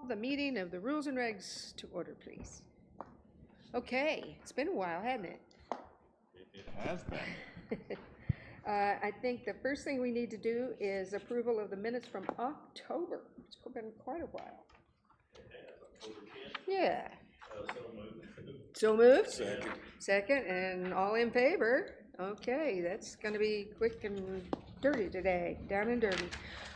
The meeting of the Rules and Regs to order, please. Okay, it's been a while, hasn't it? It has been. I think the first thing we need to do is approval of the minutes from October. It's been quite a while. Yeah. So moved? Second. Second, and all in favor? Okay, that's gonna be quick and dirty today, down and dirty.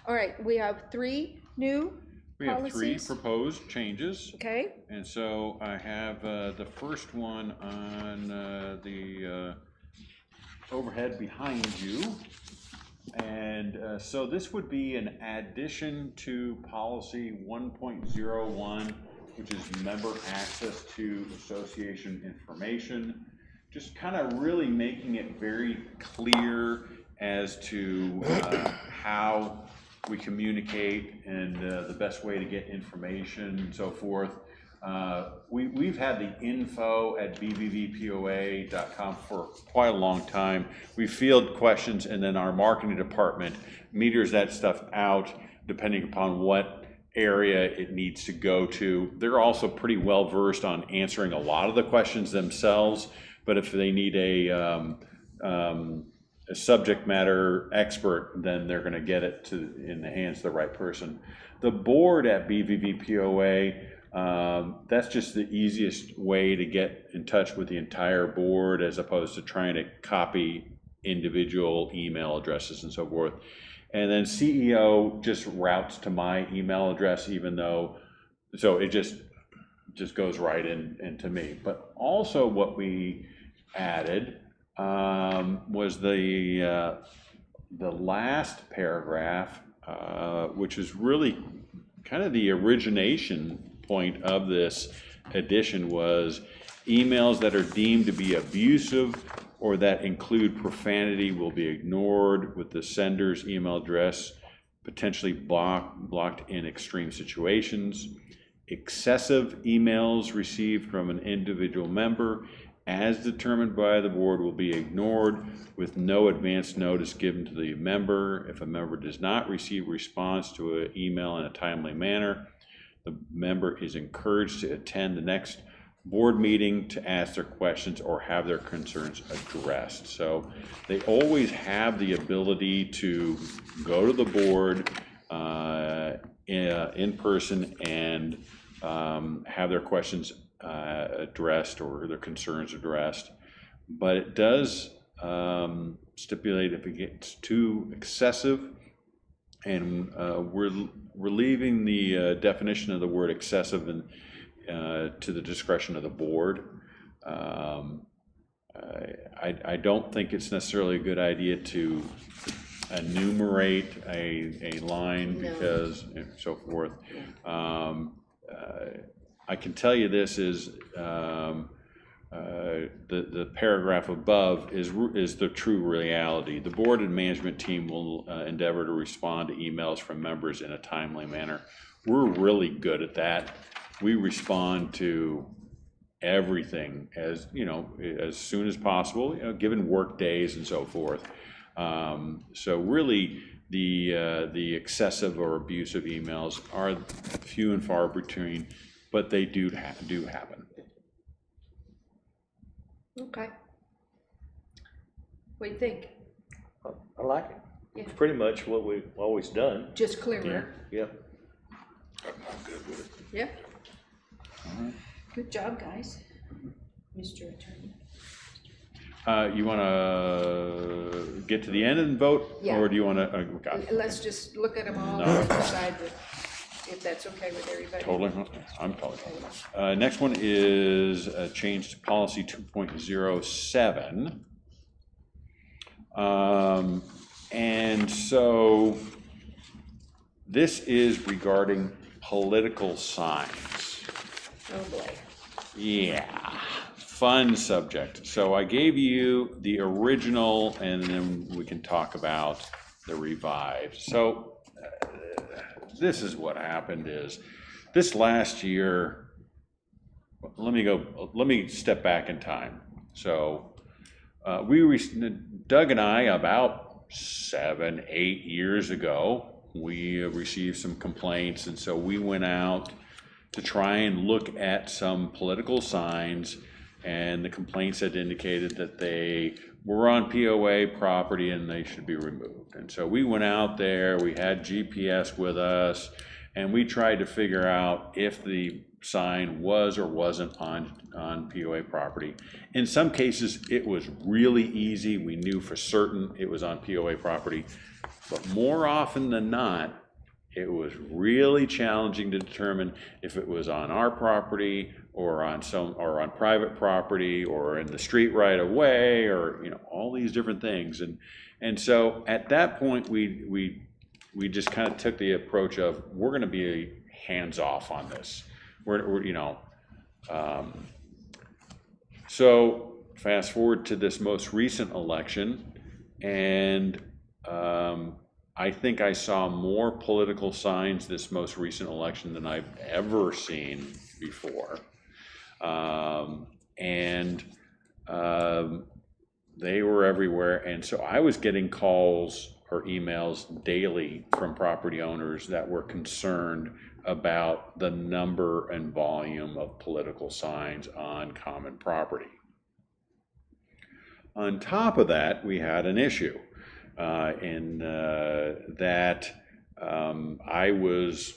All right, we have three new We have three policies. proposed changes. Okay, And so I have the first one on the overhead behind you. And so this would be an addition to policy 1.01, which is member access to association information. Just kind of really making it very clear as to how we communicate and the best way to get information and so forth. We've had the info at bvvpoa.com for quite a long time. We field questions and then our marketing department meters that stuff out depending upon what area it needs to go to. They're also pretty well versed on answering a lot of the questions themselves, but if they need a subject matter expert, then they're going to get it in the hands of the right person. The board at BVVPOA, that's just the easiest way to get in touch with the entire board as opposed to trying to copy individual email addresses and so forth. And then CEO just routes to my email address, even though, so it just goes right into me. But also what we added was the last paragraph, which is really kind of the origination point of this addition, was emails that are deemed to be abusive or that include profanity will be ignored with the sender's email address potentially blocked in extreme situations. Excessive emails received from an individual member as determined by the board will be ignored with no advance notice given to the member. If a member does not receive response to an email in a timely manner, the member is encouraged to attend the next board meeting to ask their questions or have their concerns addressed. So they always have the ability to go to the board in person and have their questions addressed or their concerns addressed. But it does stipulate if it gets too excessive, and we're leaving the definition of the word excessive and to the discretion of the board. I don't think it's necessarily a good idea to enumerate a line because and so forth. I can tell you this is the paragraph above is the true reality. The board and management team will endeavor to respond to emails from members in a timely manner. We're really good at that. We respond to everything as soon as possible, given work days and so forth. So really, the excessive or abusive emails are few and far between, but they do happen. okay. What do you think? I like it. Yeah. It's pretty much what we've always done. Just clearer. Yep. I'm good with it. Yep. All right. Good job, guys. Mr. Attorney. You want to get to the end and vote, Yeah. or do you want to? Let's just look at them all No. and decide if that's okay with everybody. Totally, I'm totally. Next one is a change to policy 2.07. And so this is regarding political signs. Oh, boy. Yeah, fun subject. So I gave you the original and then we can talk about the revived. So this is what happened is this last year, let me step back in time. So Doug and I, about 7-8 years ago, we received some complaints, and so we went out to try and look at some political signs, and the complaints had indicated that they were on POA property and they should be removed. And so we went out there, we had GPS with us, and we tried to figure out if the sign was or wasn't on POA property. In some cases, it was really easy. We knew for certain it was on POA property, but more often than not, it was really challenging to determine if it was on our property or on private property or in the street right away, or all these different things. And so at that point, we just kind of took the approach of, we're going to be hands off on this. So fast forward to this most recent election, and I think I saw more political signs this most recent election than I've ever seen before. They were everywhere. And so I was getting calls or emails daily from property owners that were concerned about the number and volume of political signs on common property. On top of that, we had an issue in that I was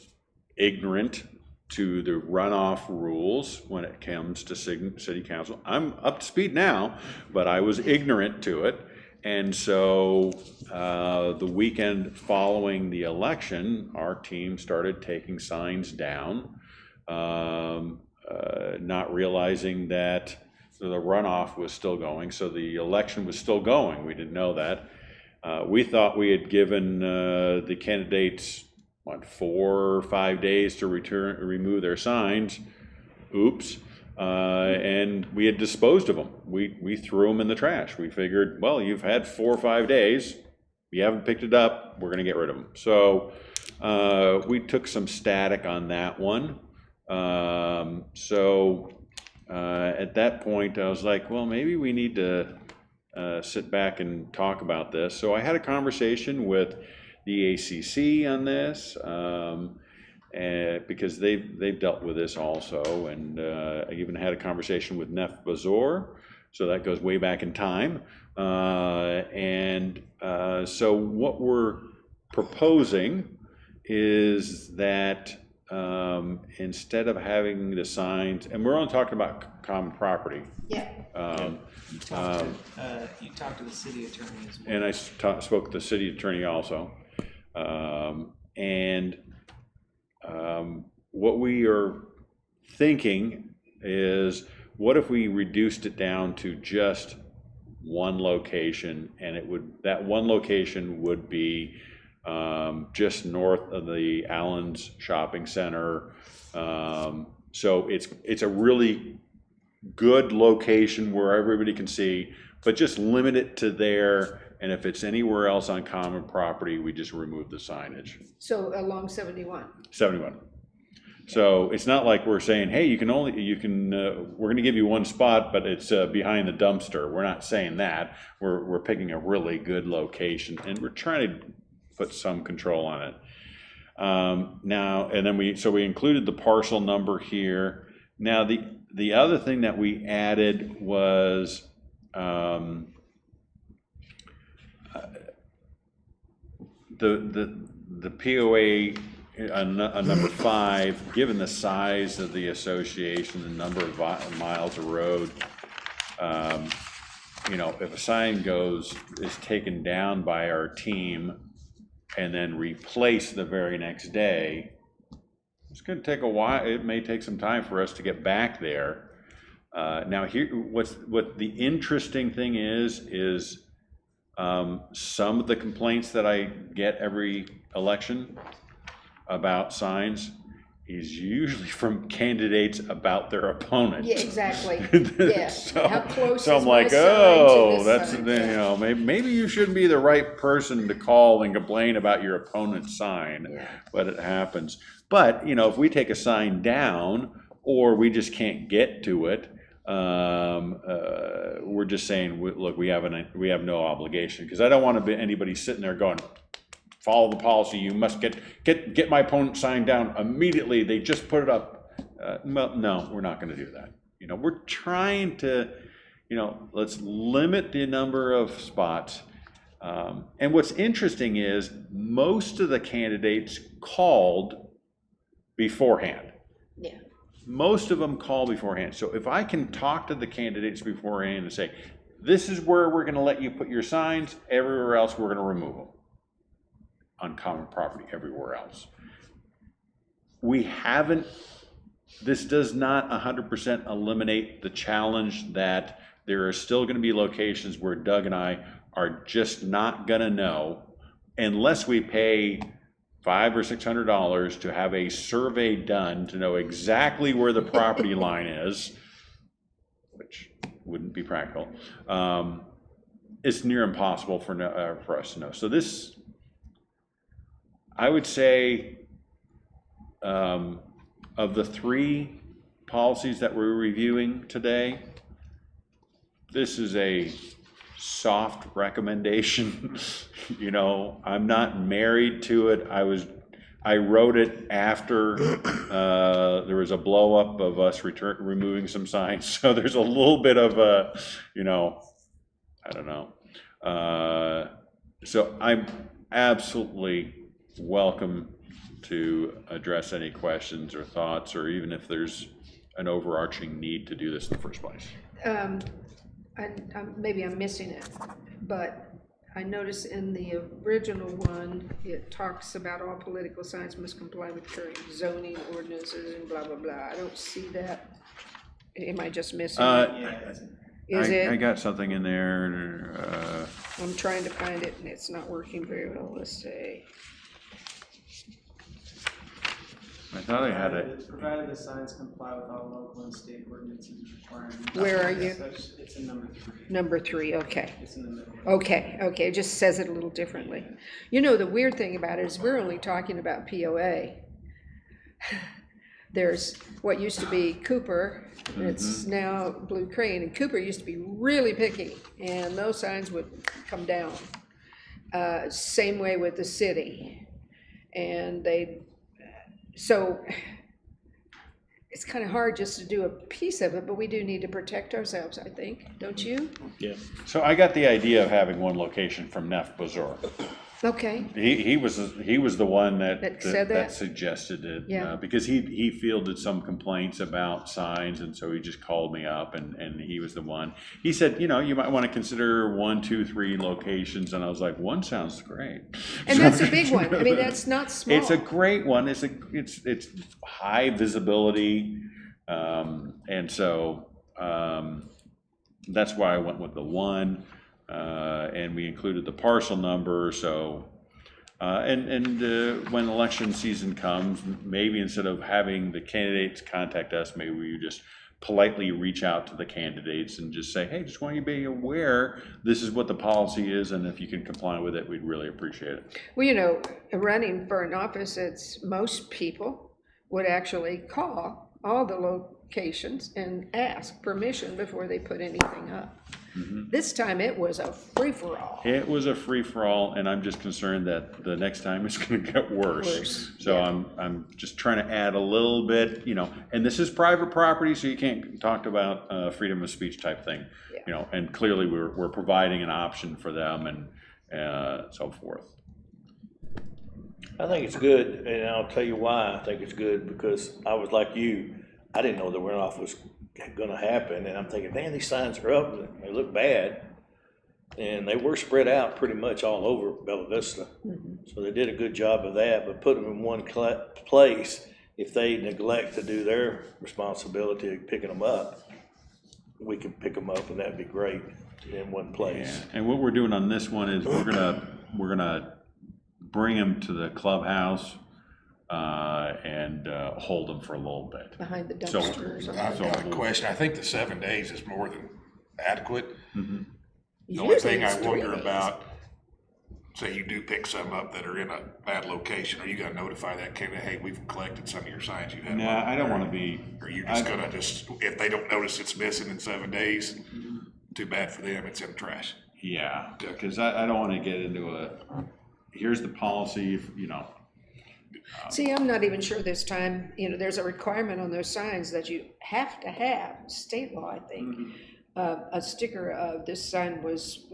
ignorant to the runoff rules when it comes to city council. I'm up to speed now, but I was ignorant to it. And so the weekend following the election, our team started taking signs down, not realizing that the runoff was still going. So the election was still going. We didn't know that. We thought we had given the candidates, 4 or 5 days to remove their signs. Oops. And we had disposed of them. We threw them in the trash. We figured, well, you've had 4 or 5 days. You haven't picked it up. We're going to get rid of them. So we took some static on that one. At that point, I was like, well, maybe we need to sit back and talk about this. So I had a conversation with the ACC on this, because they've dealt with this also, and I even had a conversation with Nef Bazor, so that goes way back in time. So what we're proposing is that instead of having the signs, and we're only talking about common property. Yeah. You talked to the city attorney as well. And I spoke to the city attorney also. What we are thinking is, what if we reduced it down to just one location, and that one location would be just north of the Allen's Shopping Center. So it's a really good location where everybody can see, but just limit it to there. And if it's anywhere else on common property, we just remove the signage. So along 71. 71. So it's not like we're saying, hey, we're going to give you one spot, but it's behind the dumpster. We're not saying that. We're picking a really good location, and we're trying to put some control on it. We included the parcel number here. Now the other thing that we added was the POA number 5, given the size of the association, the number of miles of road, if a sign is taken down by our team and then replaced the very next day, it's going to take a while. It may take some time for us to get back there. Now, what the interesting thing is some of the complaints that I get every election about signs is usually from candidates about their opponents. Yeah, exactly. Yeah. So, how close so is I'm my like, sign oh, to this that's sign? maybe you shouldn't be the right person to call and complain about your opponent's sign, Yeah. but it happens. But if we take a sign down, or we just can't get to it, we're just saying, look, we have no obligation, because I don't want to be anybody sitting there going, follow the policy, you must get my opponent's sign down immediately, they just put it up. Well, no, we're not gonna do that. You know, we're trying to, you know, let's limit the number of spots. And what's interesting is most of the candidates called beforehand. Yeah. Most of them call beforehand. So if I can talk to the candidates beforehand and say, this is where we're gonna let you put your signs, everywhere else we're gonna remove them. On common property everywhere else. We haven't, this does not 100% eliminate the challenge that there are still gonna be locations where Doug and I are just not gonna know unless we pay $500 or $600 to have a survey done to know exactly where the property line is, which wouldn't be practical. It's near impossible for us to know. So this, I would say, of the 3 policies that we're reviewing today, this is a soft recommendation. You know, I'm not married to it. I wrote it after there was a blow up of us removing some signs. So there's a little bit of a, you know, I don't know. So I'm absolutely welcome to address any questions or thoughts, or even if there's an overarching need to do this in the first place. Maybe I'm missing it, but I notice in the original one, it talks about all political signs must comply with current zoning ordinances and blah, blah, blah. I don't see that. Am I just missing it? Yeah, Is I it? got something in there. I'm trying to find it and it's not working very well. Let's see. I thought I had it. Provided the signs comply with all local and state ordinances and requirements. Where are you? It's in number 3. Number 3, okay. It's in the middle. Okay, it just says it a little differently. You know, the weird thing about it is we're only talking about POA. There's what used to be Cooper, and it's now Blue Crane, and Cooper used to be really picky, and those signs would come down. Same way with the city. And so it's kind of hard just to do a piece of it, but we do need to protect ourselves, I think, don't you? Yeah. So I got the idea of having one location from Neff Bazaar. Okay, He was the one That said that? suggested it. Yeah. Because he fielded some complaints about signs, and so he just called me up, and he was the one. He said, you know, you might want to consider 1, 2, 3 locations, and I was like, 1 sounds great. and that's a big one. I mean, that's not small. It's a great one. It's high visibility, and so that's why I went with the 1. And we included the parcel number, so, when election season comes, maybe instead of having the candidates contact us, maybe we just politely reach out to the candidates and just say, hey, just want you to be aware, this is what the policy is, and if you can comply with it, we'd really appreciate it. Well, you know, running for an office, it's most people would actually call all the locations and ask permission before they put anything up. This time it was a free-for-all. It was a free-for-all, and I'm just concerned that the next time it's gonna get worse. So yeah. I'm just trying to add a little bit, you know, and this is private property, so you can't talk about freedom of speech type thing. Yeah. You know, and clearly we're providing an option for them and so forth. I think it's good, and I'll tell you why I think it's good, because I was like you, I didn't know the runoff was gonna happen, and I'm thinking, man, these signs are up, and they look bad. And they were spread out pretty much all over Bella Vista. So they did a good job of that, but put them in one place, if they neglect to do their responsibility of picking them up, we can pick them up, and that'd be great in one place. Yeah. And what we're doing on this one is we're gonna bring them to the clubhouse and hold them for a little bit. Behind the So- dumpster or something. I've got a question. I think the 7 days is more than adequate. Mm-hmm. The only Usually thing it's I 3 wonder days. about, say you do pick some up that are in a bad location, are you gonna notify that candidate, hey, we've collected some of your signs you had? No, I don't wanna be. Or you just gonna if they don't notice it's missing in 7 days, too bad for them, it's in the trash. Yeah, because I don't want to get into here's the policy, you know, See, I'm not even sure this time, there's a requirement on those signs that you have to have, state law, I think, a sticker of this sign was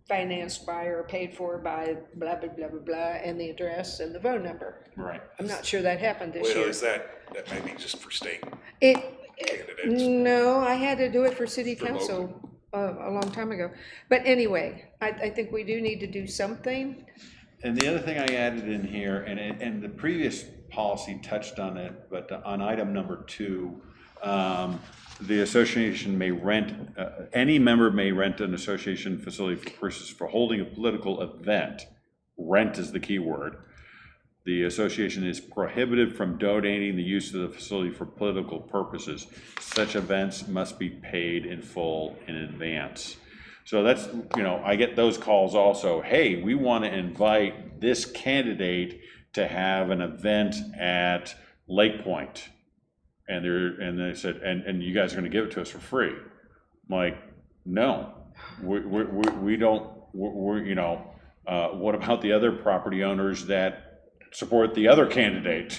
financed by or paid for by blah, blah, blah, blah, blah, and the address and the phone number. Right. I'm not sure that happened this Well, year. is that may be just for state Candidates. No, I had to do it for city council a long time ago. But anyway, I think we do need to do something. And the other thing I added in here, and the previous policy touched on it, but on item number 2, the association may rent, any member may rent an association facility for purposes for holding a political event. Rent is the key word. The association is prohibited from donating the use of the facility for political purposes. Such events must be paid in full in advance. So that's, I get those calls also. Hey, we want to invite this candidate to have an event at Lake Point. And they said, and you guys are going to give it to us for free. I'm like, no, we don't, what about the other property owners that support the other candidate?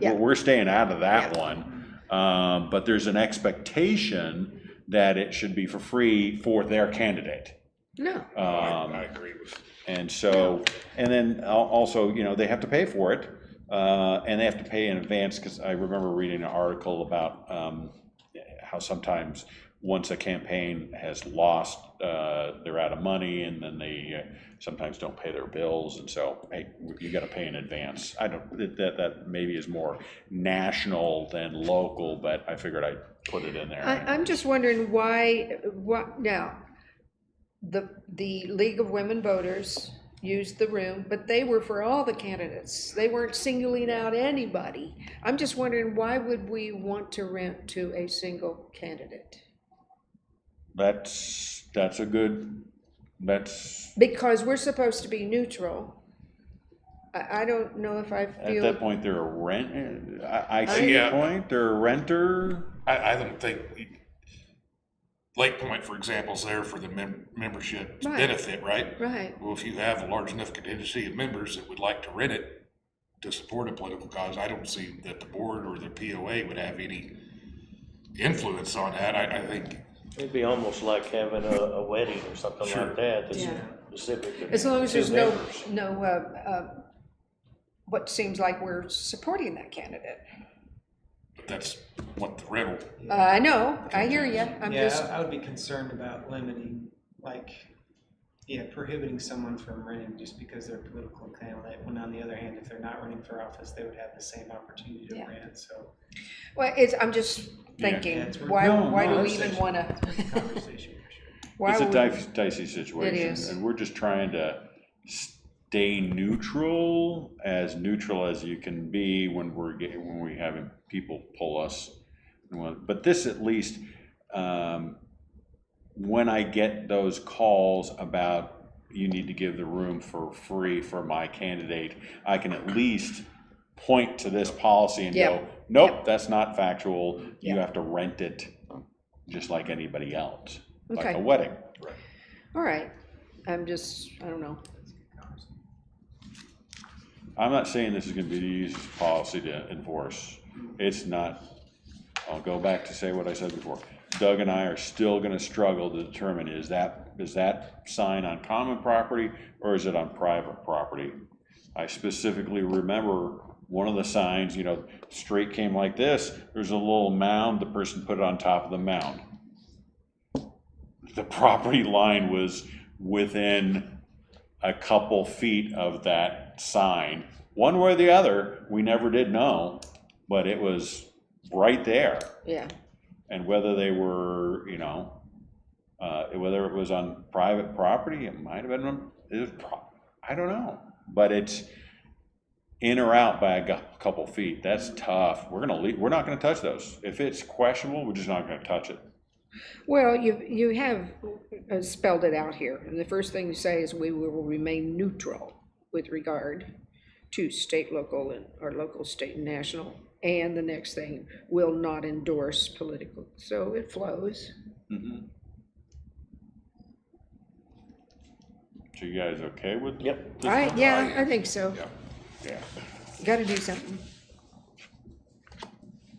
We're staying out of that one. But there's an expectation that it should be for free for their candidate. No. I agree with. And so, and then also, they have to pay for it, and they have to pay in advance, because I remember reading an article about how sometimes once a campaign has lost, they're out of money, and then they sometimes don't pay their bills, and so, hey, you got to pay in advance. I don't, that maybe is more national than local, but I figured I'd put it in there. I'm just wondering now, the League of Women Voters used the room, but they were for all the candidates. They weren't singling out anybody. I'm just wondering, why would we want to rent to a single candidate? That's Because we're supposed to be neutral. I don't know if I at feel. that point, they're a rent, I see the point, they're a renter. I don't think, Lake Point, for example, is there for the membership benefit, right? Right. Well, if you have a large enough contingency of members that would like to rent it to support a political cause, I don't see that the board or the POA would have any influence on that. I think It'd be almost like having a wedding or something Sure. like that, that's Yeah. specific. As long as to there's members. no, what seems like we're supporting that candidate. that's what the rental. I know, I hear you. I would be concerned about limiting, prohibiting someone from renting just because they're a political candidate, when on the other hand, if they're not running for office, they would have the same opportunity to rent, so. Well, I'm just thinking, it's- why do we it's- even want to? Conversation for sure. Why It's a would dicey situation. It is. And we're just trying to stay neutral as you can be when we're having people pull us. But this, at least, when I get those calls about you need to give the room for free for my candidate, I can at least point to this policy and Yep. go, nope, Yep. that's not factual. You Yep. have to rent it just like anybody else, like Okay. a wedding. All right, I don't know. I'm not saying this is gonna be the easiest policy to enforce. It's not. I'll go back to say what I said before. Doug and I are still gonna struggle to determine, is that sign on common property or is it on private property? I specifically remember one of the signs, straight came like this. There's a little mound, the person put it on top of the mound. The property line was within a couple feet of that sign. One way or the other, we never did know, but it was right there. Yeah, And whether they were, whether it was on private property, it might have been, I don't know. But it's in or out by a couple feet. That's tough. We're not gonna touch those. If it's questionable, we're just not gonna touch it. well, you have spelled it out here, and the first thing you say is we will remain neutral with regard to state, local, or local, state, and national. And the next thing, will not endorse political, so it flows. Mm-hmm. So you guys okay with? Yep. this All right, one? yeah, I think so. Yeah. Gotta do something.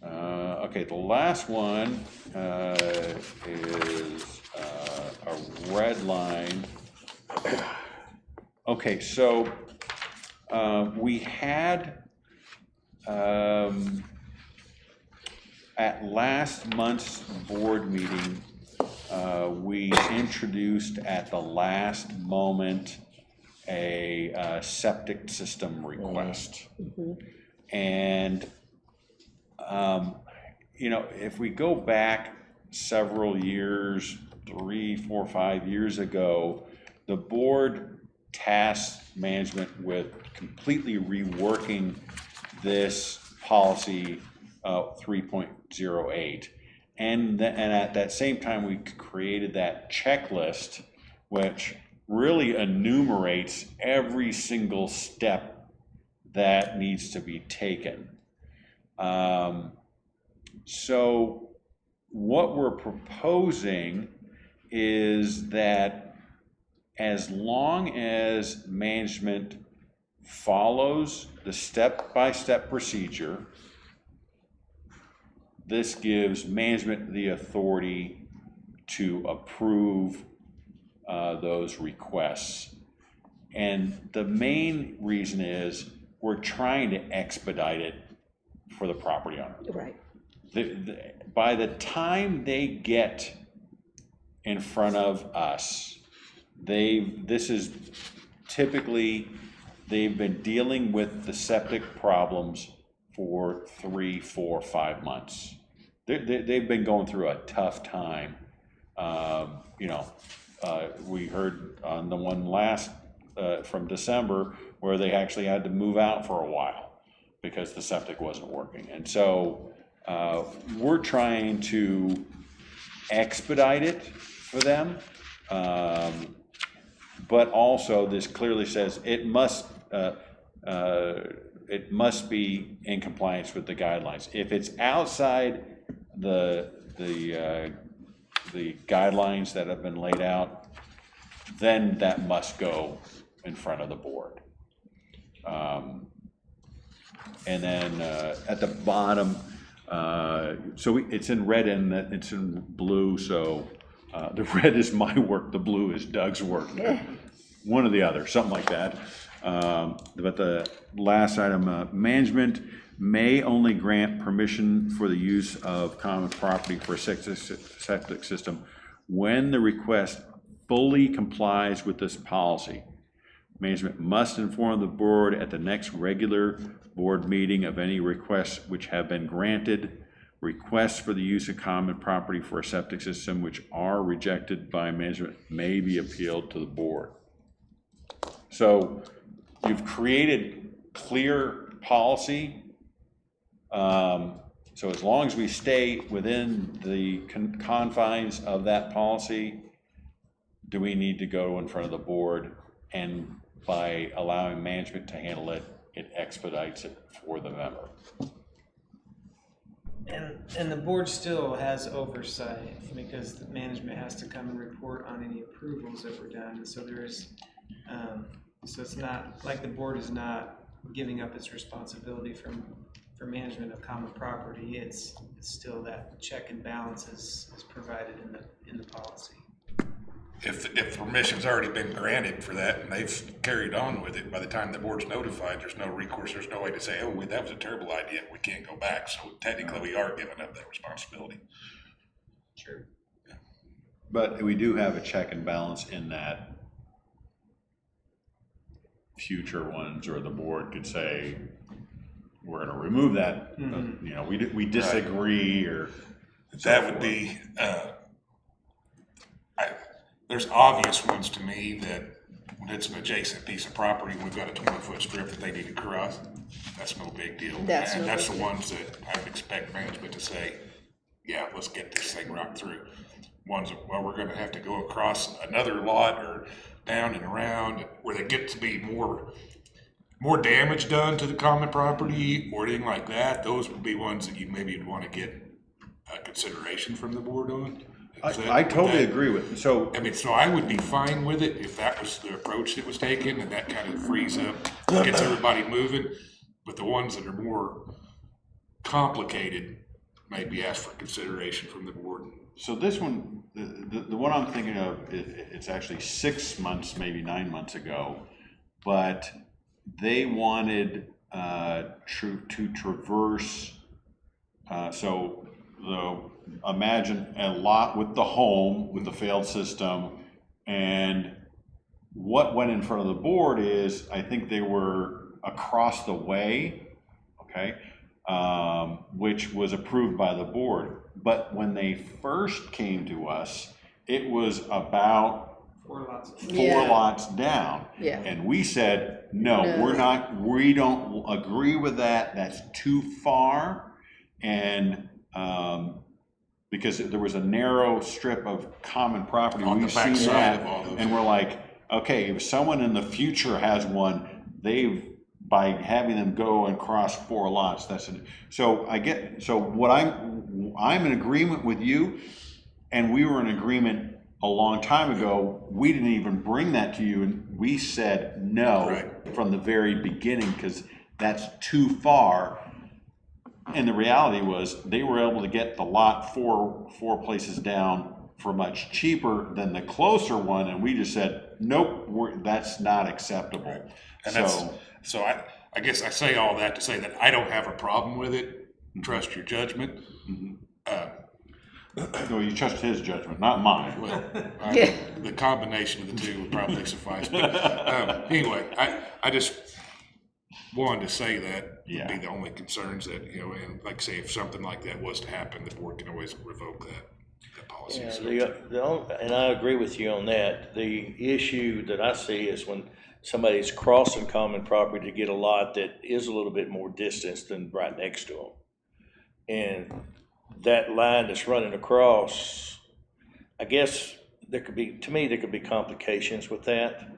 Okay, the last one is a red line. Okay, so we had at last month's board meeting, we introduced at the last moment a septic system request. And you know, if we go back several years, 3, 4, 5 years ago, the board tasked management with completely reworking this policy 3.08. And at that same time, we created that checklist, which really enumerates every single step that needs to be taken. So what we're proposing is that as long as management follows the step-by-step procedure, this gives management the authority to approve those requests. And the main reason is we're trying to expedite it for the property owner. Right. By the time they get in front of us, this is typically, they've been dealing with the septic problems for 3, 4, 5 months. They've been going through a tough time. You know, we heard on the one last from December where they actually had to move out for a while because the septic wasn't working. And so we're trying to expedite it for them, but also this clearly says it must be in compliance with the guidelines. If it's outside the guidelines that have been laid out, then that must go in front of the board. And then at the bottom, so it's in red and it's in blue, so the red is my work, the blue is Doug's work. One or the other, something like that. But the last item, management may only grant permission for the use of common property for a septic system when the request fully complies with this policy. Management must inform the board at the next regular board meeting of any requests which have been granted. Requests for the use of common property for a septic system which are rejected by management may be appealed to the board. So you've created clear policy. So as long as we stay within the confines of that policy, do we need to go in front of the board? And by allowing management to handle it, it expedites it for the member. And the board still has oversight because the management has to come and report on any approvals that were done. So there's, so it's not like the board is not giving up its responsibility for management of common property. It's still that check and balance is provided in the policy. If permission's already been granted for that and they've carried on with it, by the time the board's notified, there's no recourse, there's no way to say, oh, wait, that was a terrible idea, we can't go back. So technically we are giving up that responsibility. Sure. But we do have a check and balance in that future ones, or the board could say, we're gonna remove that, you know, we disagree, right. Or that would be, there's obvious ones to me that when it's an adjacent piece of property, we've got a 20-foot strip that they need to cross. That's no big deal. That's the ones that I would expect management to say, yeah, let's get this thing rocked through. Ones that, well, we're going to have to go across another lot or down and around where they get to be more damage done to the common property or anything like that. Those would be ones that you maybe would want to get consideration from the board on. I totally agree with you. So I mean, so I would be fine with it if that was the approach that was taken and that kind of frees up, gets everybody moving. But the ones that are more complicated maybe ask for consideration from the board. So this one, the one I'm thinking of, it's actually 6 months, maybe 9 months ago, but they wanted to traverse, imagine a lot with the home, with the failed system, and what went in front of the board is, I think they were across the way, okay, which was approved by the board. But when they first came to us, it was about 4 lots. four lots down. Yeah. And we said, no, No. we don't agree with that, that's too far. And, because there was a narrow strip of common property, On the we've seen backside that, of all those. and we're like, okay, if someone in the future has one, by having them go and cross 4 lots, so what I'm in agreement with you, and we were in agreement a long time ago. We didn't even bring that to you, and we said no Right. from the very beginning, because that's too far. And the reality was, they were able to get the lot four places down for much cheaper than the closer one, and we just said, nope, that's not acceptable. And so I guess I say all that to say that I don't have a problem with it. Trust your judgment. No, you trust his judgment, not mine. Well, Yeah. the combination of the two would probably suffice. But anyway, I just wanted to say that would be the only concerns that, and like I say, if something like that was to happen, the board can always revoke that policy. Yeah, So- and I agree with you on that. The issue that I see is when somebody's crossing common property to get a lot that is a little bit more distance than right next to them. And that line that's running across, I guess there could be complications with that,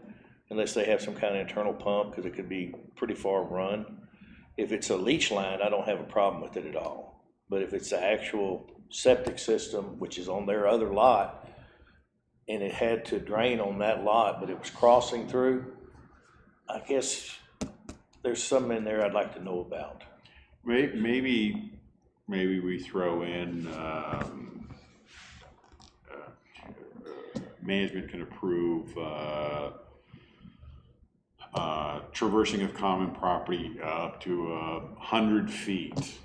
unless they have some kind of internal pump, because it could be pretty far run. If it's a leach line, I don't have a problem with it at all. But if it's the actual septic system, which is on their other lot, and it had to drain on that lot, but it was crossing through, I guess there's something in there I'd like to know about. Maybe we throw in, management can approve, traversing of common property up to 100 feet.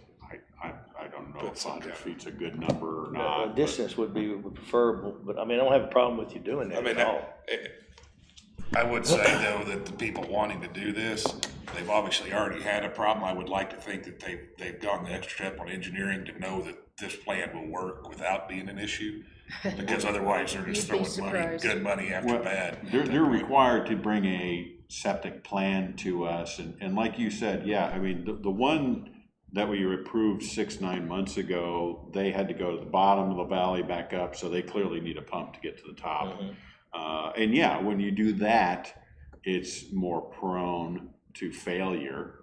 I don't know if 100 feet's a good number or not. Distance would be preferable, but I mean, I don't have a problem with you doing that at all. I would say though that the people wanting to do this, they've obviously already had a problem. I would like to think that they've gone the extra step on engineering to know that this plan will work without being an issue. Because otherwise they're just You'd be throwing surprised. good money after bad. They're required to bring a septic plan to us, and like you said, yeah, I mean, the one that we approved 6-9 months ago, they had to go to the bottom of the valley back up, so they clearly need a pump to get to the top. And yeah, when you do that, it's more prone to failure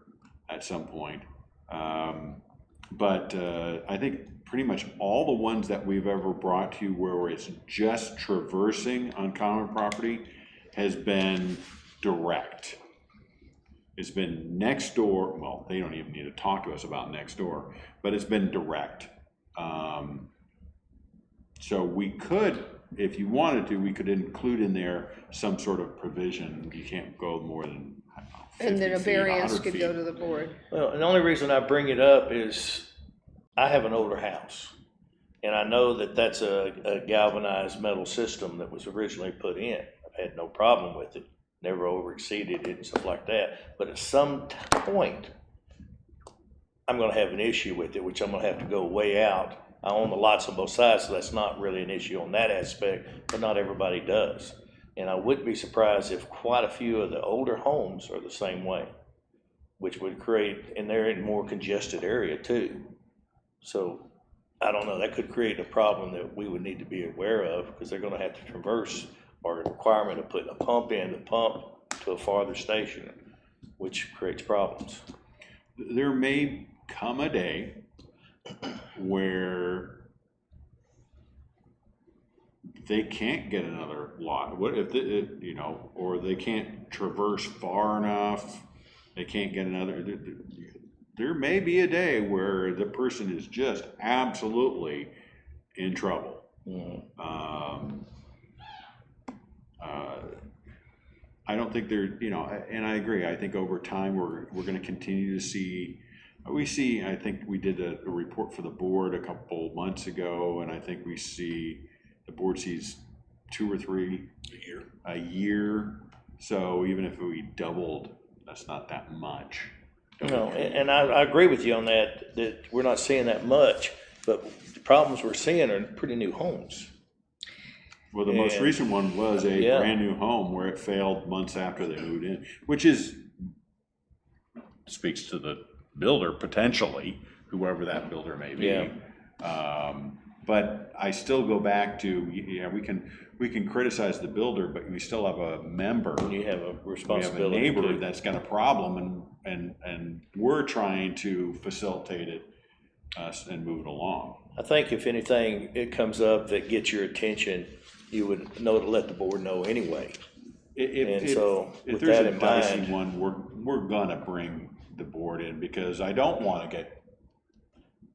at some point. But I think pretty much all the ones that we've ever brought to you where it's just traversing on common property has been direct. It's been next door. Well, they don't even need to talk to us about next door, but it's been direct. So we could, if you wanted to, we could include in there some sort of provision. You can't go more than, I don't know, 50 And then a feet, variance 100 could feet. go to the board. Well, and the only reason I bring it up is I have an older house. And I know that that's a galvanized metal system that was originally put in. I've had no problem with it, never over exceeded it and stuff like that. But at some point, I'm gonna have an issue with it, which I'm gonna have to go way out. I own the lots on both sides, so that's not really an issue on that aspect, but not everybody does. And I wouldn't be surprised if quite a few of the older homes are the same way, which would create, and they're in more congested area too. So I don't know, that could create a problem that we would need to be aware of, because they're gonna have to traverse or a requirement of putting a pump in the pump to a farther station, which creates problems. There may come a day where they can't get another lot. What if, or they can't traverse far enough they can't get another, there may be a day where the person is just absolutely in trouble. I don't think they're, you know, and I agree. I think over time we're going to continue to see. I think we did a report for the board a couple months ago, and I think we see the board sees 2 or 3 a year. So even if we doubled, that's not that much. No, and I agree with you on that, that we're not seeing that much, but the problems we're seeing are pretty new homes. Well, the most recent one was a Yeah. brand new home where it failed months after they moved in, which speaks to the builder potentially, whoever that builder may be. Yeah. But I still go back to, yeah, we can criticize the builder, but we still have a member. You have a We have a responsibility. neighbor too. that's got a problem, and we're trying to facilitate it and move it along. I think if anything, it comes up that gets your attention, you would know to let the board know anyway. And so, If with there's that a in dicey mind- one, we're gonna bring the board in, because I don't wanna get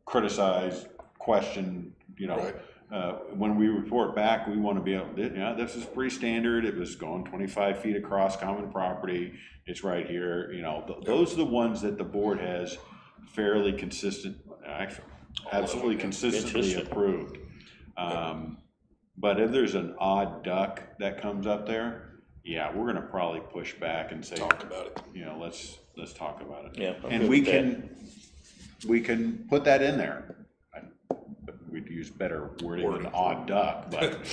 criticized, questioned, you know. Right. When we report back, we wanna be able, yeah, this is pretty standard, it was going 25 feet across common property, it's right here, you know. Those are the ones that the board has fairly consistent, actually, absolutely consistently Consistent. approved. But if there's an odd duck that comes up there, yeah, we're gonna probably push back and say, Talk about it. you know, let's talk about it. Yeah, I'm And good with we can put that in there. But we'd use better wording than odd duck, but.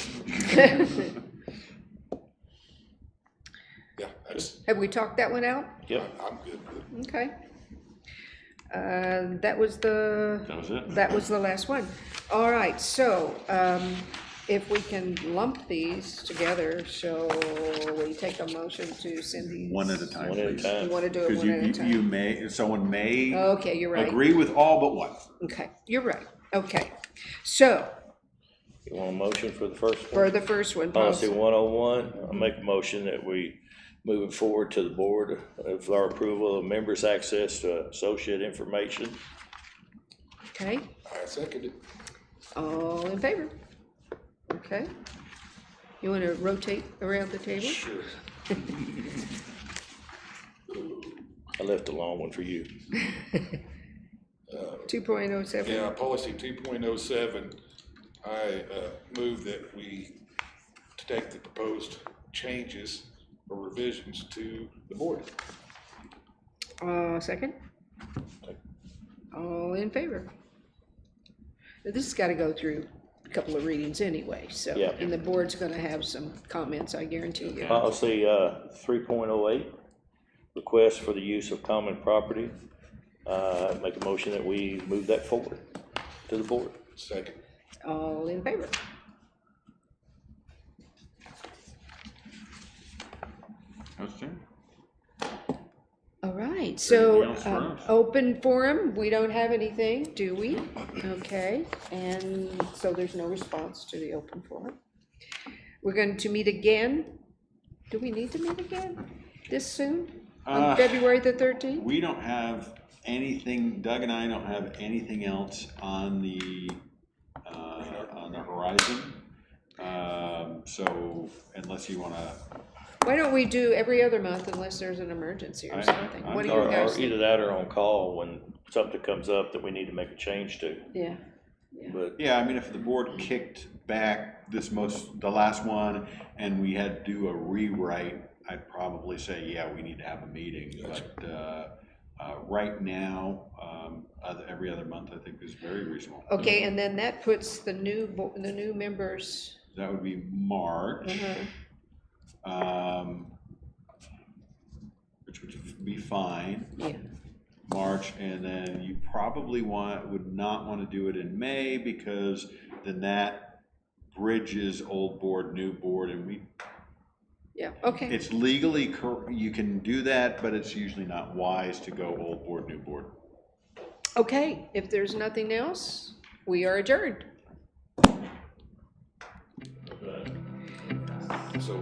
Yeah, that's, Have we talked that one out? Yep. I'm good with it. Okay. That was it. that was the last one. All right, so, if we can lump these together, shall we take a motion to send these? One at a time, One at a please. time. You wanna do it Because one at a time? you may, someone may Okay, you're right. agree with all but one. Okay, you're right. Okay. So, You want a motion for the first one? for the first one, Policy policy. 101, I'll make a motion that we, moving forward to the board, of our approval of members' access to associate information. Okay, I second it. all in favor? Okay. You wanna rotate around the table? Sure. I left a long one for you. 2.07. Yeah, policy 2.07, I move that we take the proposed changes or revisions to the board. Second? All in favor? Now, this has gotta go through a couple of readings anyway, so. Yeah. And the board's gonna have some comments, I guarantee you. Policy 3.08, request for the use of common property. Make a motion that we move that forward to the board. Second. All in favor? Outstanding. All right, so, Anything else for us? open forum, we don't have anything, do we? Okay, and so there's no response to the open forum. We're going to meet again. Do we need to meet again this soon? On February the 13th? We don't have anything, Doug and I don't have anything else on the horizon. So unless you wanna, Why don't we do every other month unless there's an emergency or something? What do you Or guys think? either that or on call when something comes up that we need to make a change to. Yeah, But yeah, I mean, if the board kicked back the last one, and we had to do a rewrite, I'd probably say, yeah, we need to have a meeting, but, right now, every other month, I think is very reasonable. okay, and then that puts the new members, That would be March. Which would be fine, yeah, March, and then you probably would not want to do it in May, because then that bridges old board, new board, and yeah, okay. it's legally, you can do that, but it's usually not wise to go old board, new board. Okay, if there's nothing else, we are adjourned. So